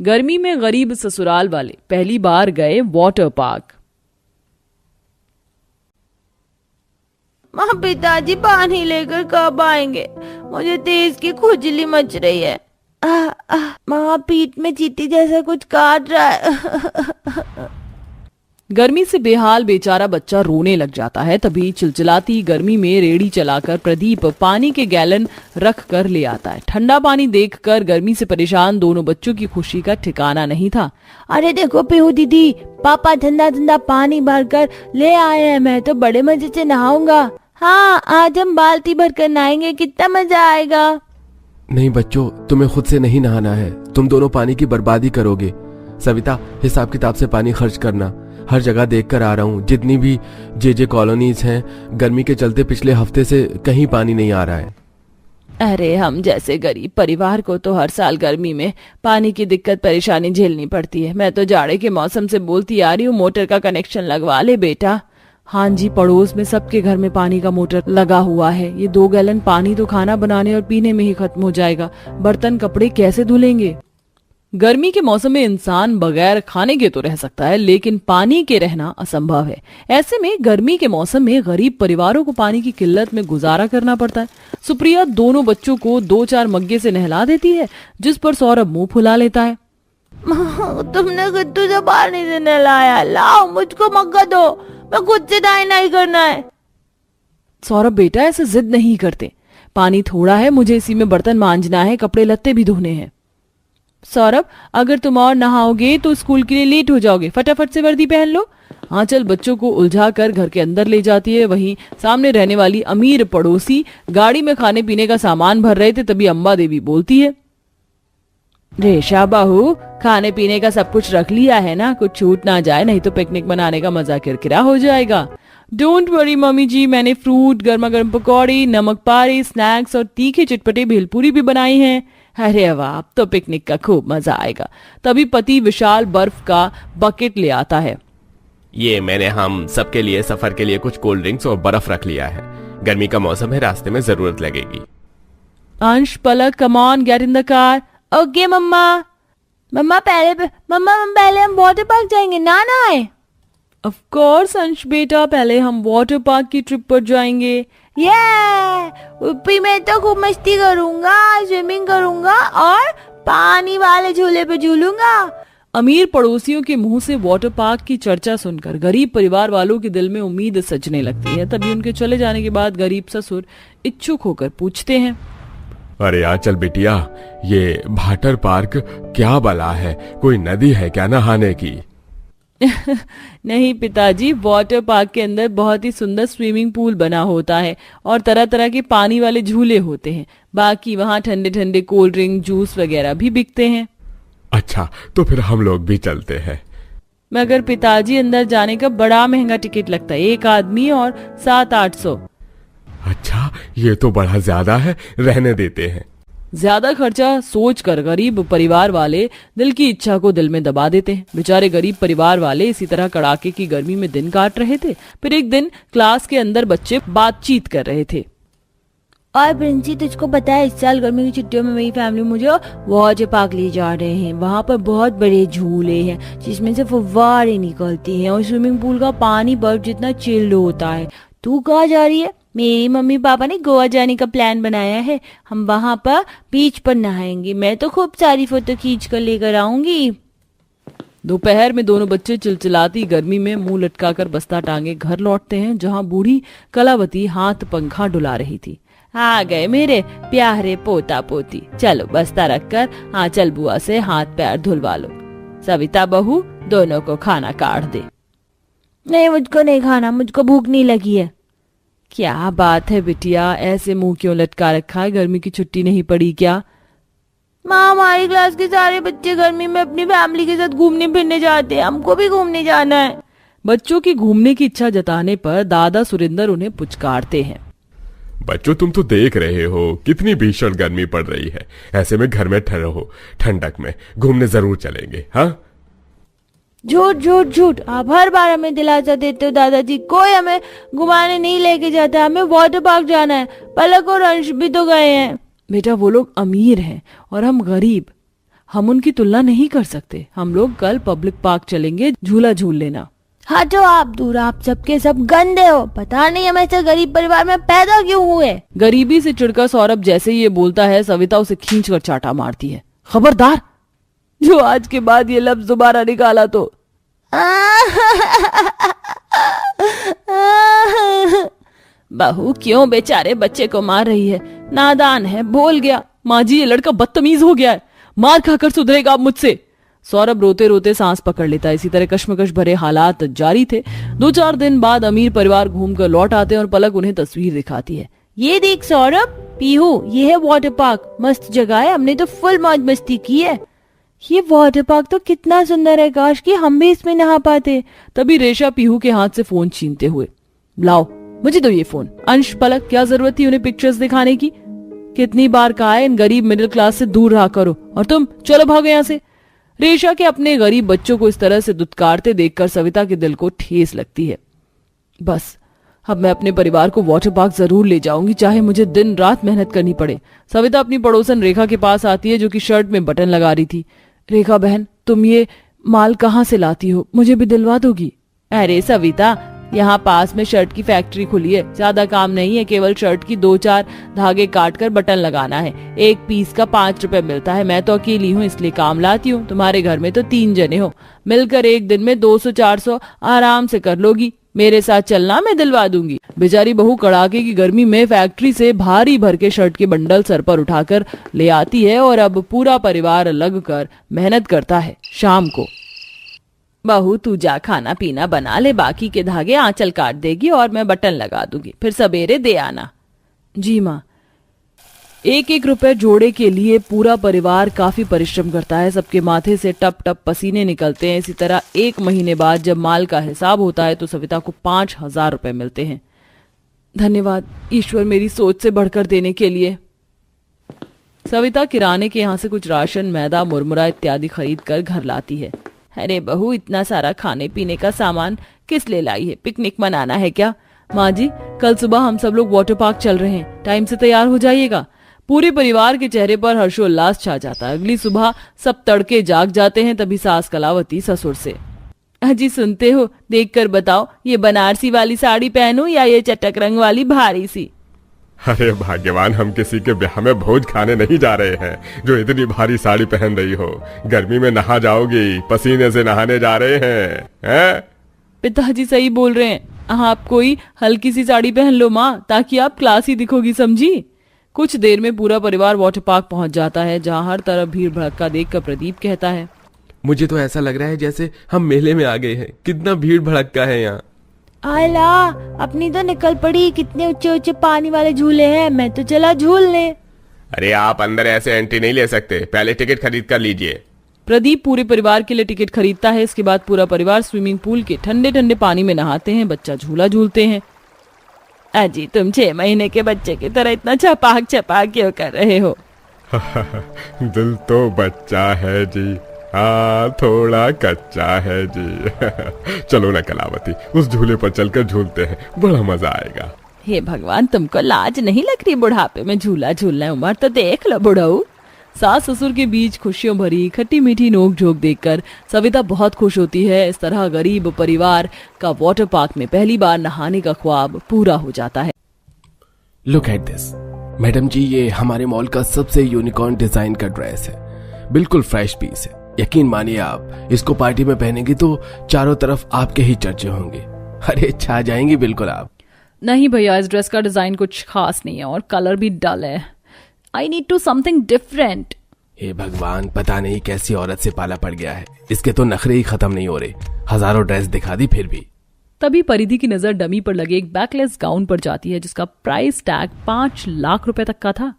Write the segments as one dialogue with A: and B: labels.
A: गर्मी में गरीब ससुराल वाले पहली बार गए वाटर पार्क।
B: माँ पिताजी पानी लेकर कब आएंगे? मुझे तेज की खुजली मच रही है। माँ पीठ में चींटी जैसा कुछ काट रहा है।
A: गर्मी से बेहाल बेचारा बच्चा रोने लग जाता है। तभी चिलचिलाती गर्मी में रेड़ी चलाकर प्रदीप पानी के गैलन रख कर ले आता है। ठंडा पानी देखकर गर्मी से परेशान दोनों बच्चों की खुशी का ठिकाना नहीं था।
B: अरे देखो पीहू दीदी, पापा ठंडा ठंडा पानी भरकर ले आए हैं। मैं तो बड़े मजे से नहाऊंगा। हाँ, आज हम बाल्टी भरकर नहाएंगे, कितना मजा आएगा।
C: नहीं बच्चों, तुम्हें खुद से नहीं नहाना है। तुम दोनों पानी की बर्बादी करोगे। सविता, हिसाब किताब से पानी खर्च करना। हर जगह देख कर आ रहा हूँ, जितनी भी जे कॉलोनीज हैं, गर्मी के चलते पिछले हफ्ते से कहीं पानी नहीं आ रहा है।
A: अरे हम जैसे गरीब परिवार को तो हर साल गर्मी में पानी की दिक्कत परेशानी झेलनी पड़ती है। मैं तो जाड़े के मौसम से बोलती आ रही हूँ, मोटर का कनेक्शन लगवा ले बेटा। हाँ जी, पड़ोस में सबके घर में पानी का मोटर लगा हुआ है। ये 2 गैलन पानी तो खाना बनाने और पीने में ही खत्म हो जाएगा। बर्तन कपड़े कैसे धुलेंगे? गर्मी के मौसम में इंसान बगैर खाने के तो रह सकता है, लेकिन पानी के रहना असंभव है। ऐसे में गर्मी के मौसम में गरीब परिवारों को पानी की किल्लत में गुजारा करना पड़ता है। सुप्रिया दोनों बच्चों को 2-4 मग्गे से नहला देती है, जिस पर सौरभ मुंह फुला लेता है।
B: तुमने किट्टू से पानी से नहलाया, लाओ मुझको मग्गा दो, मैं खुद से डाई नहीं करना है।
A: सौरभ बेटा ऐसे जिद नहीं करते, पानी थोड़ा है, मुझे इसी में बर्तन मांजना है, कपड़े लत्ते भी धोने हैं। सौरभ, अगर तुम और नहाओगे तो स्कूल के लिए लेट हो जाओगे, फटाफट से वर्दी पहन लो। आंचल बच्चों को उलझा कर घर के अंदर ले जाती है। वहीं सामने रहने वाली अमीर पड़ोसी गाड़ी में खाने पीने का सामान भर रहे थे, तभी अम्बा देवी बोलती है, रेशा बहू, खाने पीने का सब कुछ रख लिया है ना? कुछ छूट ना जाए, नहीं तो पिकनिक मनाने का मजा किरकिरा हो जाएगा। डोंट वरी मम्मी जी, मैंने फ्रूट, गर्मा गर्म पकौड़ी, नमक पारे, स्नैक्स और तीखे चटपटे भेलपूरी भी बनाई हैं। अरे वाह, अब तो पिकनिक का खूब मजा आएगा। तभी पति विशाल बर्फ का बकेट ले आता है।
C: ये मैंने हम सबके लिए सफर के लिए कुछ कोल्ड ड्रिंक्स और बर्फ रख लिया है। गर्मी का मौसम है, रास्ते में जरूरत लगेगी।
A: Ansh, Palak, come on, get in the car.
B: Okay मम्मा। मम्मा पहले हम वाटर पार्क जाएंगे, ना आए।
A: ऑफ कोर्स अंश बेटा, पहले हम वाटर पार्क की ट्रिप पर जाएंगे।
B: ऊपी में तो खूब मस्ती करूंगा, स्विमिंग करूंगा और पानी वाले झूले पे झूलूंगा।
A: अमीर पड़ोसियों के मुंह से वाटर पार्क की चर्चा सुनकर गरीब परिवार वालों के दिल में उम्मीद सजने लगती है। तभी उनके चले जाने के बाद गरीब ससुर इच्छुक होकर पूछते हैं,
C: अरे यार चल बिटिया, ये वाटर पार्क क्या बला है? कोई नदी है क्या नहाने की?
A: नहीं पिताजी, वाटर पार्क के अंदर बहुत ही सुंदर स्विमिंग पूल बना होता है और तरह तरह के पानी वाले झूले होते हैं। बाकी वहाँ ठंडे ठंडे कोल्ड ड्रिंक, जूस वगैरह भी बिकते हैं।
C: अच्छा, तो फिर हम लोग भी चलते हैं।
A: मगर पिताजी, अंदर जाने का बड़ा महंगा टिकट लगता है, एक आदमी और 700-800।
C: अच्छा, ये तो बड़ा ज्यादा है, रहने देते हैं।
A: ज्यादा खर्चा सोचकर गरीब परिवार वाले दिल की इच्छा को दिल में दबा देते हैं। बेचारे गरीब परिवार वाले इसी तरह कड़ाके की गर्मी में दिन काट रहे थे। फिर एक दिन क्लास के अंदर बच्चे बातचीत कर रहे थे।
B: और प्रिंसी, तुझको पता है इस साल गर्मी की छुट्टियों में मेरी फैमिली मुझे वाटर पार्क ले जा रहे हैं। वहाँ पर बहुत बड़े झूले हैं जिसमें से फव्वारे निकलती हैं और स्विमिंग पूल का पानी बर्फ जितना चिल्ड होता है। तू कहाँ जा रही है? मेरी मम्मी पापा ने गोवा जाने का प्लान बनाया है, हम वहाँ पर बीच पर नहाएंगे। मैं तो खूब सारी फोटो खींच कर लेकर आऊंगी।
A: दोपहर में दोनों बच्चे चिलचिलाती गर्मी में मुंह लटकाकर बस्ता टांगे घर लौटते हैं, जहाँ बूढ़ी कलावती हाथ पंखा डुला रही थी। आ गए मेरे प्यारे पोता पोती, चलो बस्ता रखकर आंचल बुआ से हाथ पैर धुलवा लो। सविता बहू, दोनों को खाना काट दे।
B: नहीं, मुझको नहीं खाना, मुझको भूख नहीं लगी है।
A: क्या बात है बिटिया, ऐसे मुंह क्यों लटका रखा है? गर्मी की छुट्टी नहीं पड़ी क्या?
B: माँ, हमारी क्लास के सारे बच्चे गर्मी में अपनी फैमिली के साथ घूमने फिरने जाते हैं, हमको भी घूमने जाना है।
A: बच्चों की घूमने की इच्छा जताने पर दादा सुरेंद्र उन्हें पुचकारते हैं।
C: बच्चों, तुम तो देख रहे हो कितनी भीषण गर्मी पड़ रही है। ऐसे में घर में ठहरो, ठंडक में घूमने जरूर चलेंगे। हाँ,
B: झूठ झूठ झूठ, आप हर बार हमें दिलासा देते हो दादाजी। कोई हमें घुमाने नहीं लेके जाता, हमें वाटर पार्क जाना है। पलक और अंश भी तो गए हैं।
A: बेटा, वो लोग अमीर हैं और हम गरीब, हम उनकी तुलना नहीं कर सकते। हम लोग कल पब्लिक पार्क चलेंगे, झूला झूल लेना।
B: हटो आप दूर, आप सबके सब गंदे हो। पता नहीं हम ऐसे गरीब परिवार में पैदा क्यों हुए।
A: गरीबी से चिढ़कर सौरभ जैसे ही ये बोलता है, सविता उसे खींचकर चाटा मारती है। खबरदार, जो आज के बाद ये लफ्ज दोबारा निकाला तो। बहू क्यों बेचारे बच्चे को मार रही है? नादान है, भूल गया। माँ जी, ये लड़का बदतमीज हो गया है, मार खाकर सुधरेगा अब मुझसे। सौरभ रोते रोते सांस पकड़ लेता है। इसी तरह कश्मकश भरे हालात जारी थे। 2-4 दिन बाद अमीर परिवार घूमकर लौट आते हैं और पलक उन्हें तस्वीर दिखाती है।
B: ये देख सौरभ, पीहू, ये है वाटर पार्क। मस्त जगह है, हमने तो फुल मौज मस्ती की है। ये वाटर पार्क तो कितना सुंदर है, काश कि हम भी इसमें नहा पाते।
A: तभी रेशा पीहू के हाथ से फोन छीनते हुए, लाओ मुझे तो ये फोन। अंश, पलक, क्या जरूरत थी उन्हें पिक्चर्स दिखाने की? कितनी बार कहा है इन गरीब मिडिल क्लास से दूर रहा करो, और तुम चलो भागो यहाँ से। रेशा के अपने गरीब बच्चों को इस तरह से दुत्कारते देखकर सविता के दिल को ठेस लगती है। बस अब मैं अपने परिवार को वाटर पार्क जरूर ले जाऊंगी, चाहे मुझे दिन रात मेहनत करनी पड़े। सविता अपनी पड़ोसन रेखा के पास आती है, जो कि शर्ट में बटन लगा रही थी। रेखा बहन, तुम ये माल कहाँ से लाती हो? मुझे भी दिलवा दोगी?
B: अरे सविता, यहाँ पास में शर्ट की फैक्ट्री खुली है। ज्यादा काम नहीं है, केवल शर्ट की 2-4 धागे काट कर बटन लगाना है। एक पीस का 5 रुपए मिलता है। मैं तो अकेली हूँ इसलिए काम लाती हूँ। तुम्हारे घर में तो 3 जने हो, मिलकर एक दिन में 200-400 आराम से कर लोगी। मेरे साथ चलना, मैं दिलवा दूंगी। बेचारी बहू कड़ाके की गर्मी में फैक्ट्री से भारी भर के शर्ट के बंडल सर पर उठाकर ले आती है और अब पूरा परिवार लग कर मेहनत करता है। शाम को, बहू तू जा खाना पीना बना ले, बाकी के धागे आंचल काट देगी और मैं बटन लगा दूंगी, फिर सवेरे दे आना।
A: जी माँ। 1-1 रुपए जोड़े के लिए पूरा परिवार काफी परिश्रम करता है। सबके माथे से टप टप पसीने निकलते हैं। इसी तरह 1 महीने बाद जब माल का हिसाब होता है तो सविता को 5,000 रुपए मिलते हैं। धन्यवाद ईश्वर, मेरी सोच से बढ़कर देने के लिए। सविता किराने के यहाँ से कुछ राशन, मैदा, मुरमुरा इत्यादि खरीद कर घर लाती है।
B: अरे बहू, इतना सारा खाने पीने का सामान किस लिए लाई है? पिकनिक मनाना है क्या?
A: माँ जी, कल सुबह हम सब लोग वाटर पार्क चल रहे हैं, टाइम से तैयार हो जाइएगा। पूरे परिवार के चेहरे पर हर्षोल्लास छा जाता है। अगली सुबह सब तड़के जाग जाते हैं। तभी सास कलावती ससुर से,
B: अजी सुनते हो, देखकर बताओ ये बनारसी वाली साड़ी पहनूं या ये चटक रंग वाली भारी सी?
D: अरे भाग्यवान, हम किसी के ब्याह में भोज खाने नहीं जा रहे हैं जो इतनी भारी साड़ी पहन रही हो। गर्मी में नहा जाओगी, पसीने से नहाने जा रहे हैं?
A: पिताजी सही बोल रहे हैं, आप कोई हल्की सी साड़ी पहन लो माँ, ताकि आप क्लासी दिखोगी, समझी? कुछ देर में पूरा परिवार वाटर पार्क पहुंच जाता है, जहां हर तरफ भीड़ भड़का देखकर प्रदीप कहता है,
C: मुझे तो ऐसा लग रहा है जैसे हम मेले में आ गए हैं। कितना भीड़ भड़का है यहाँ।
B: आला, अपनी तो निकल पड़ी। कितने ऊंचे ऊंचे पानी वाले झूले हैं, मैं तो चला झूलने।
D: अरे आप अंदर ऐसे एंट्री नहीं ले सकते, पहले टिकट खरीद कर लीजिए।
A: प्रदीप पूरे परिवार के लिए टिकट खरीदता है। इसके बाद पूरा परिवार स्विमिंग पूल के ठंडे ठंडे पानी में नहाते हैं, बच्चा झूला झूलते हैं।
B: अजी, तुम 6 महीने के बच्चे की तरह इतना छपाक छपाक क्यों कर रहे हो?
D: दिल तो बच्चा है जी, हाँ थोड़ा कच्चा है जी। चलो ना कलावती, उस झूले पर चलकर झूलते हैं, बड़ा मजा आएगा।
B: हे भगवान, तुमको लाज नहीं लग रही बुढ़ापे में झूला झूलना? उम्र तो देख लो बुढ़ऊ।
A: सास ससुर के बीच खुशियों भरी खट्टी मीठी नोक झोंक देखकर सविता बहुत खुश होती है। इस तरह गरीब परिवार का वाटर पार्क में पहली बार नहाने का ख्वाब पूरा हो जाता है।
C: लुक एट दिस मैडम जी, ये हमारे मॉल का सबसे यूनिकॉर्न डिजाइन का ड्रेस है, बिल्कुल फ्रेश पीस है। यकीन मानिए आप इसको पार्टी में पहनेंगे तो चारों तरफ आपके ही चर्चे होंगे। अरे छा जाएंगी बिल्कुल आप।
A: नहीं भैया, इस ड्रेस का डिजाइन कुछ खास नहीं है और कलर भी डल है। I need to something different.
C: हे भगवान, पता नहीं कैसी औरत से पाला पड़ गया है, इसके तो नखरे ही खत्म नहीं हो रहे। हजारों ड्रेस दिखा दी फिर भी।
A: तभी परिधि की नजर डमी पर लगे एक बैकलेस गाउन पर जाती है, जिसका प्राइस टैग 5 लाख रुपए तक का था।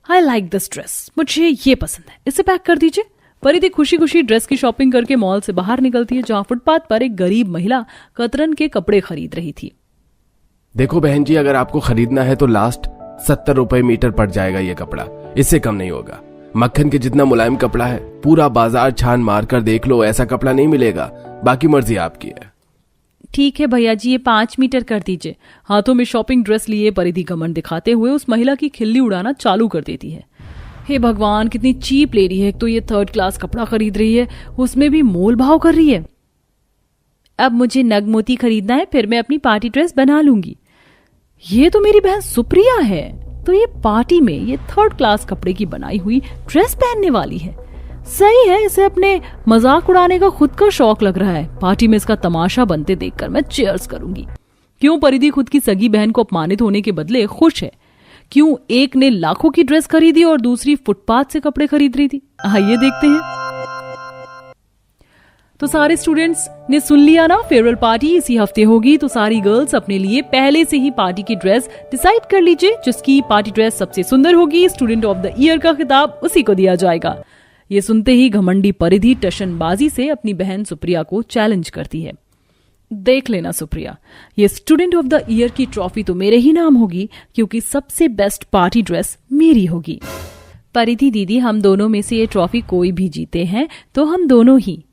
A: आई लाइक दिस ड्रेस, मुझे ये पसंद है, इसे पैक कर दीजिए। परिधि खुशी खुशी ड्रेस की शॉपिंग करके मॉल से बाहर निकलती है, जहां फुटपाथ पर एक गरीब महिला कतरन के कपड़े खरीद रही थी।
C: देखो बहन जी, अगर आपको खरीदना है तो लास्ट 70 रुपए मीटर पड़ जाएगा ये कपड़ा, इससे कम नहीं होगा। मक्खन के जितना मुलायम कपड़ा है, पूरा बाजार छान मार कर देख लो, ऐसा कपड़ा नहीं मिलेगा। बाकी मर्जी आपकी है।
A: ठीक है भैया जी, ये 5 मीटर कर दीजिए। हाथों में शॉपिंग ड्रेस लिए परिधि घमंड दिखाते हुए उस महिला की खिल्ली उड़ाना चालू कर देती है। हे भगवान, कितनी चीप ले रही है। एक तो ये 3rd क्लास कपड़ा खरीद रही है, उसमें भी मोल भाव कर रही है। अब मुझे नग मोती खरीदना है, फिर मैं अपनी पार्टी ड्रेस बना लूंगी। ये तो मेरी बहन सुप्रिया है, तो ये पार्टी में ये 3rd क्लास कपड़े की बनाई हुई ड्रेस पहनने वाली है। सही है, इसे अपने मजाक उड़ाने का खुद का शौक लग रहा है। पार्टी में इसका तमाशा बनते देखकर मैं चीयर्स करूंगी। क्यों परिधि खुद की सगी बहन को अपमानित होने के बदले खुश है? क्यों एक ने लाखों की ड्रेस खरीदी और दूसरी फुटपाथ से कपड़े खरीद रही थी? आइए देखते हैं। तो सारे स्टूडेंट्स ने सुन लिया ना, फेयरवेल पार्टी इसी हफ्ते होगी, तो सारी गर्ल्स अपने लिए पहले से ही पार्टी की ड्रेस डिसाइड कर लीजिए। जिसकी पार्टी ड्रेस सबसे सुंदर होगी, स्टूडेंट ऑफ द ईयर का खिताब उसी को दिया जाएगा। ये सुनते ही घमंडी परिधि टशनबाजी से अपनी बहन सुप्रिया को चैलेंज करती है। देख लेना सुप्रिया, ये स्टूडेंट ऑफ द ईयर की ट्रॉफी तो मेरे ही नाम होगी, क्योंकि सबसे बेस्ट पार्टी ड्रेस मेरी होगी। परिधि दीदी, हम दोनों में से ये ट्रॉफी कोई भी जीते हैं तो हम दोनों ही।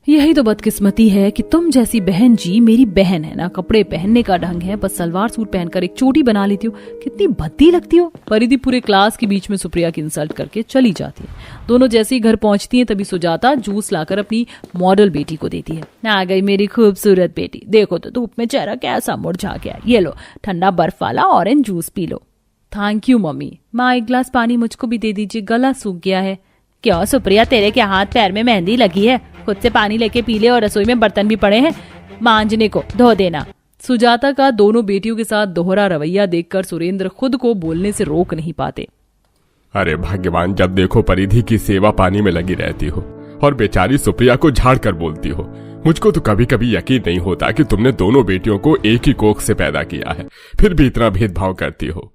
A: यही तो बदकिस्मती है कि तुम जैसी बहन जी मेरी बहन है ना। कपड़े पहनने का ढंग है, बस सलवार सूट पहनकर एक चोटी बना लेती हो। कितनी भद्दी लगती हो। परिधि पूरे क्लास के बीच में सुप्रिया की इंसल्ट करके चली जाती है। दोनों जैसे ही घर पहुंचती हैं, तभी सुजाता जूस लाकर अपनी मॉडल बेटी को देती है। आ गई मेरी खूबसूरत बेटी, देखो तो धूप में चेहरा कैसा मुरझा गया। ये लो ठंडा बर्फ वाला orange juice P low. Thank you mummy. माँ, एक गिलास पानी मुझको भी दे दीजिए, गला सूख गया है। क्यों सुप्रिया, तेरे क्या हाथ पैर में मेहंदी लगी है? खुद से पानी लेके पी ले, और रसोई में बर्तन भी पड़े हैं, मांजने को धो देना। सुजाता का दोनों बेटियों के साथ दोहरा रवैया देखकर सुरेंद्र खुद को बोलने से रोक नहीं पाते।
D: अरे भाग्यवान, जब देखो परिधि की सेवा पानी में लगी रहती हो और बेचारी सुप्रिया को झाड़ कर बोलती हो। मुझको तो कभी कभी यकीन नहीं होता कि तुमने दोनों बेटियों को एक ही कोख से पैदा किया है, फिर भी इतना भेदभाव करती हो।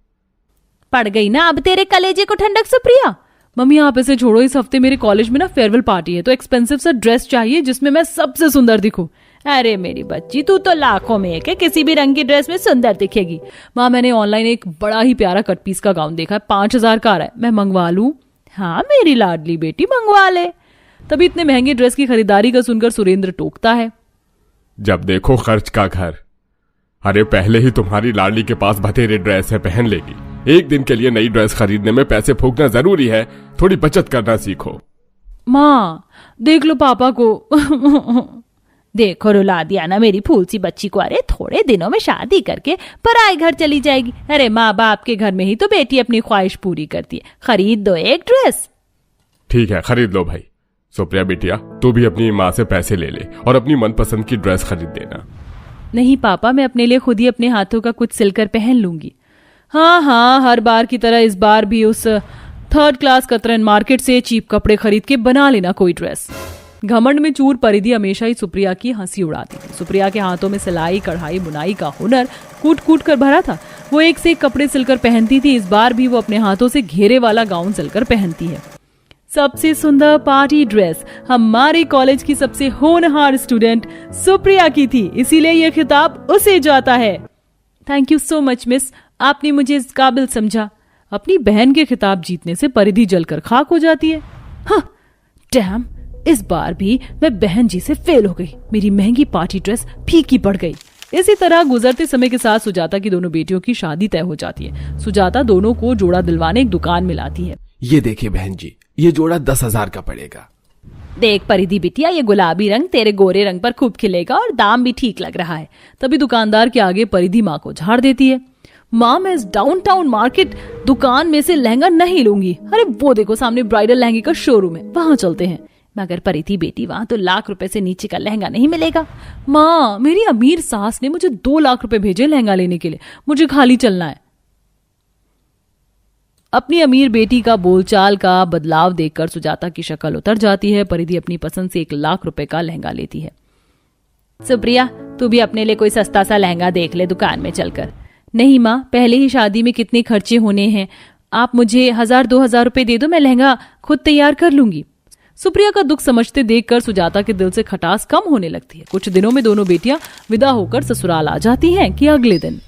A: पड़ गई ना अब तेरे कलेजे को ठंडक सुप्रिया। मम्मी, आप इसे छोड़ो। इस हफ्ते मेरे कॉलेज में ना फेयरवेल पार्टी है, तो एक्सपेंसिव सा ड्रेस चाहिए जिसमें मैं सबसे सुंदर दिखूं।
B: अरे मेरी बच्ची, तू तो लाखों में एक है, किसी भी रंग की ड्रेस में सुंदर दिखेगी।
A: माँ, मैंने ऑनलाइन एक बड़ा ही प्यारा कट पीस का गाउन देखा है, 5000 का आ रहा है, मैं मंगवा लूं?
B: हाँ मेरी लाडली बेटी, मंगवा ले।
A: तभी इतने महंगे ड्रेस की खरीदारी का सुनकर सुरेंद्र टोकता है।
D: जब देखो खर्च का घर। अरे पहले ही तुम्हारी लाडली के पास बथेरे ड्रेस है, पहन लेगी। एक दिन के लिए नई ड्रेस खरीदने में पैसे फूकना जरूरी है, थोड़ी बचत करना सीखो।
A: माँ, देख लो पापा को।
B: देखो रुला दिया ना मेरी फूल सी बच्ची को। अरे थोड़े दिनों में शादी करके पराए घर चली जाएगी। अरे माँ बाप के घर में ही तो बेटी अपनी ख्वाहिश पूरी करती है। खरीद दो एक ड्रेस।
D: ठीक है, खरीद लो भाई। सुप्रिया बिटिया, तू भी अपनी माँ से पैसे ले ले और अपनी मनपसंद की ड्रेस खरीद देना।
A: नहीं पापा, मैं अपने लिए खुद ही अपने हाथों का कुछ सिलकर पहन लूंगी। हाँ हाँ, हर बार की तरह इस बार भी उस 3rd क्लास कतरन मार्केट से चीप कपड़े खरीद के बना लेना कोई ड्रेस। घमंड में चूर परिधि हमेशा ही सुप्रिया की हंसी उड़ाती थी। सुप्रिया के हाथों में सिलाई कढ़ाई बुनाई का हुनर कूट कूट कर भरा था। वो एक से एक कपड़े सिलकर पहनती थी। इस बार भी वो अपने हाथों से घेरे वाला गाउन सिलकर पहनती है। सबसे सुंदर पार्टी ड्रेस हमारे कॉलेज की सबसे होनहार स्टूडेंट सुप्रिया की थी, इसीलिए यह खिताब उसे जाता है। Thank you so much miss, आपने मुझे इस काबिल समझा। अपनी बहन के खिताब जीतने से परिधि जलकर खाक हो जाती है। हाँ, डैम, इस बार भी मैं बहन जी से फेल हो गई। मेरी महंगी पार्टी ड्रेस फीकी पड़ गई। इसी तरह गुजरते समय के साथ सुजाता की दोनों बेटियों की शादी तय हो जाती है। सुजाता दोनों को जोड़ा दिलवाने एक दुकान में लाती है।
C: ये देखिए बहन जी, ये जोड़ा 10,000 का पड़ेगा।
B: देख परिधि बिटिया, ये गुलाबी रंग तेरे गोरे रंग पर खूब खिलेगा और दाम भी ठीक लग रहा है।
A: तभी दुकानदार के आगे परिधि माँ को झाड़ देती है। माँ, मैं इस डाउनटाउन मार्केट दुकान में से लहंगा नहीं लूंगी। अरे वो देखो, सामने ब्राइडल लहंगे का शोरूम है, वहां चलते हैं।
B: मगर परिधि बेटी, वहां तो लाख रुपए से नीचे का लहंगा नहीं मिलेगा।
A: माँ, मेरी अमीर सास ने मुझे 2 लाख रुपए भेजे लहंगा लेने के लिए, मुझे खाली चलना है। अपनी अमीर बेटी का बोलचाल का बदलाव देखकर सुजाता की शक्ल उतर जाती है। परिधि अपनी पसंद से 1 लाख रुपए का लहंगा लेती है।
B: सुप्रिया, तू भी अपने लिए कोई सस्ता सा लहंगा देख ले दुकान में चलकर।
A: नहीं माँ, पहले ही शादी में कितने खर्चे होने हैं, आप मुझे 1000-2000 रुपए दे दो, मैं लहंगा खुद तैयार कर लूंगी। सुप्रिया का दुख समझते देखकर सुजाता के दिल से खटास कम होने लगती है। कुछ दिनों में दोनों बेटियां विदा होकर ससुराल आ जाती हैं कि अगले दिन।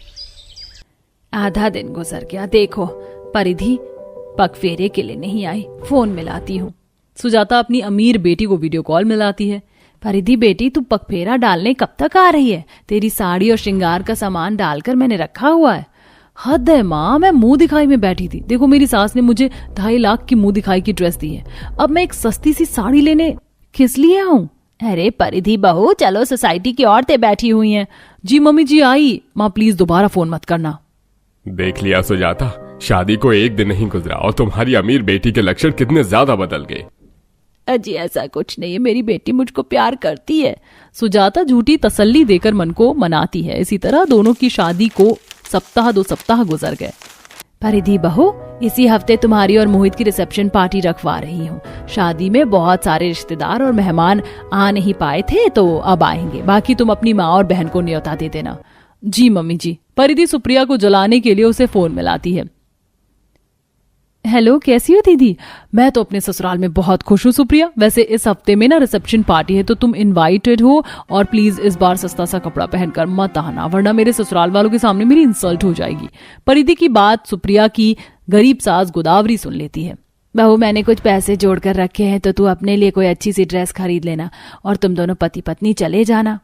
B: आधा दिन गुजर गया, देखो परिधि पगफेरे के लिए नहीं आई, फोन मिलाती हूँ।
A: सुजाता अपनी अमीर बेटी को वीडियो कॉल मिलाती है।
B: परिधि बेटी, तू पगफेरा डालने कब तक आ रही है? तेरी साड़ी और श्रृंगार का सामान डालकर मैंने रखा हुआ है।
A: हद है माँ, मैं मुंह दिखाई में बैठी थी। देखो मेरी सास ने मुझे 2.5 लाख की मुंह दिखाई की ड्रेस दी है, अब मैं एक सस्ती सी साड़ी लेने किस लिए आऊं?
B: अरे परिधि बहू, चलो सोसाइटी की औरतें बैठी हुई हैं।
A: जी मम्मी जी आई। माँ प्लीज दोबारा फोन मत करना।
D: देख लिया सुजाता, शादी को एक दिन नहीं गुजरा और तुम्हारी अमीर बेटी के लक्षण कितने ज्यादा बदल गए।
B: अजी ऐसा कुछ नहीं है, मेरी बेटी मुझको प्यार करती है।
A: सुजाता झूठी तसल्ली देकर मन को मनाती है। इसी तरह दोनों की शादी को 2 सप्ताह गुजर गए।
B: परिधि बहू, इसी हफ्ते तुम्हारी और मोहित की रिसेप्शन पार्टी रखवा रही हूँ। शादी में बहुत सारे रिश्तेदार और मेहमान आ नहीं पाए थे, तो अब आएंगे। बाकी तुम अपनी माँ और बहन को न्योता दे देना।
A: जी मम्मी जी। परिधि सुप्रिया को जलाने के लिए उसे फोन मिलाती है। हेलो, कैसी हो दीदी? मैं तो अपने ससुराल में बहुत खुश हूँ सुप्रिया। वैसे इस हफ्ते में ना रिसेप्शन पार्टी है, तो तुम इनवाइटेड हो, और प्लीज इस बार सस्ता सा कपड़ा पहनकर मत आना, वरना मेरे ससुराल वालों के सामने मेरी इंसल्ट हो जाएगी। परिधि की बात सुप्रिया की गरीब सास गोदावरी सुन लेती है।
B: बहू, मैंने कुछ पैसे जोड़ कर रखे हैं, तो तू अपने लिए कोई अच्छी सी ड्रेस खरीद लेना और तुम दोनों पति पत्नी चले जाना।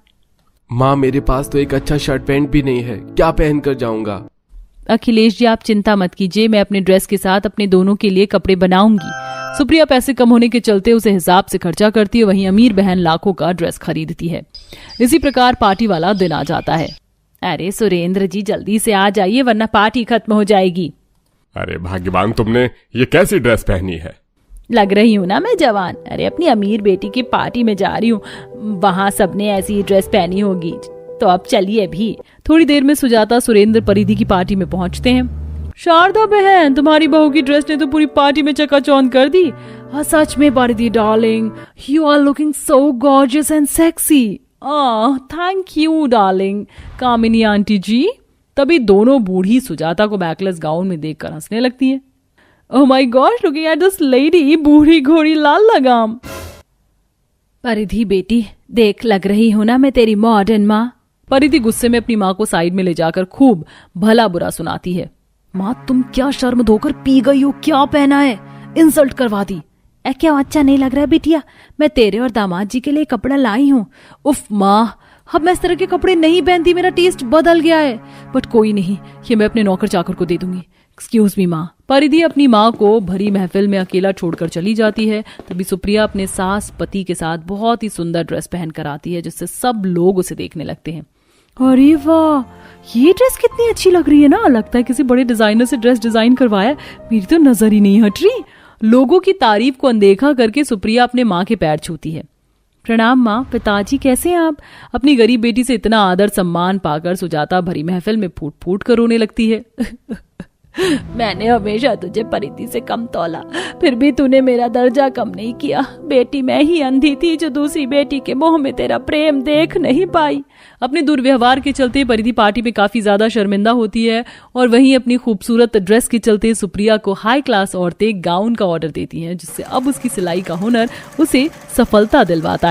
C: माँ मेरे पास तो एक अच्छा शर्ट पैंट भी नहीं है, क्या पहन कर जाऊंगा?
A: अखिलेश जी आप चिंता मत कीजिए, मैं अपने ड्रेस के साथ अपने दोनों के लिए कपड़े बनाऊंगी। सुप्रिया पैसे कम होने के चलते उसे हिसाब से खर्चा करती है, वहीं अमीर बहन लाखों का ड्रेस खरीदती है। इसी प्रकार पार्टी वाला दिन आ जाता है।
B: अरे सुरेंद्र जी, जल्दी से आ जाइए वरना पार्टी खत्म हो जाएगी।
D: अरे भाग्यवान, तुमने ये कैसी ड्रेस पहनी है?
B: लग रही हूँ ना मैं जवान? अरे अपनी अमीर बेटी की पार्टी में जा रही हूँ, वहां सबने ऐसी ड्रेस पहनी होगी, तो अब चलिए भी।
A: थोड़ी देर में सुजाता सुरेंद्र परिधि की पार्टी में पहुंचते हैं। शारदा बहन, तुम्हारी बहू की ड्रेस ने तो पूरी पार्टी में चकाचौंध कर दी। हाँ सच में Paridhi darling, you are looking so gorgeous and sexy. Thank you darling. Kamini aunty ji. तभी दोनों बूढ़ी सुजाता को बैकलेस गाउन में देखकर हंसने लगती है। Oh my God, looking at this lady, बूढ़ी घोड़ी लाल लगाम।
B: परिधि बेटी, देख लग रही हूँ ना मैं तेरी मॉडर्न माँ।
A: परिधि गुस्से में अपनी माँ को साइड में ले जाकर खूब भला बुरा सुनाती है। माँ तुम क्या शर्म धोकर पी गई हो? क्या पहना है? इंसल्ट करवा दी।
B: क्या अच्छा नहीं लग रहा है बिटिया? मैं तेरे और दामाद जी के लिए कपड़ा लाई हूँ।
A: उफ माँ, अब मैं इस तरह के कपड़े नहीं पहनती, मेरा टेस्ट बदल गया है। बट कोई नहीं, ये मैं अपने नौकर चाकर को दे दूंगी। एक्सक्यूज मी माँ। परिधि अपनी माँ को भरी महफिल में अकेला छोड़कर चली जाती है। तभी सुप्रिया अपने सास पति के साथ बहुत ही सुंदर ड्रेस पहन कर आती है, जिससे सब लोग उसे देखने लगते हैं। अरे वाह, ये ड्रेस कितनी अच्छी लग रही है ना, लगता है किसी बड़े डिजाइनर से ड्रेस डिजाइन करवाया। मेरी तो नजर ही नहीं हट रही। लोगों की तारीफ को अनदेखा करके सुप्रिया अपने माँ के पैर छूती है। प्रणाम माँ, पिताजी कैसे हैं आप? अपनी गरीब बेटी से इतना आदर सम्मान पाकर सुजाता भरी महफिल में फूट फूट कर रोने लगती है।
B: मैंने हमेशा तुझे परिधि से कम तौला, फिर भी तूने मेरा दर्जा कम नहीं किया। बेटी मैं ही अंधी थी जो दूसरी बेटी के मुंह में तेरा प्रेम देख नहीं पाई।
A: अपने दुर्व्यवहार के चलते परिधि पार्टी में काफी ज्यादा शर्मिंदा होती है, और वहीं अपनी खूबसूरत ड्रेस के चलते सुप्रिया को हाई क्लास औरतें गाउन का ऑर्डर देती हैं, जिससे अब उसकी सिलाई का हुनर उसे सफलता दिलवाता है।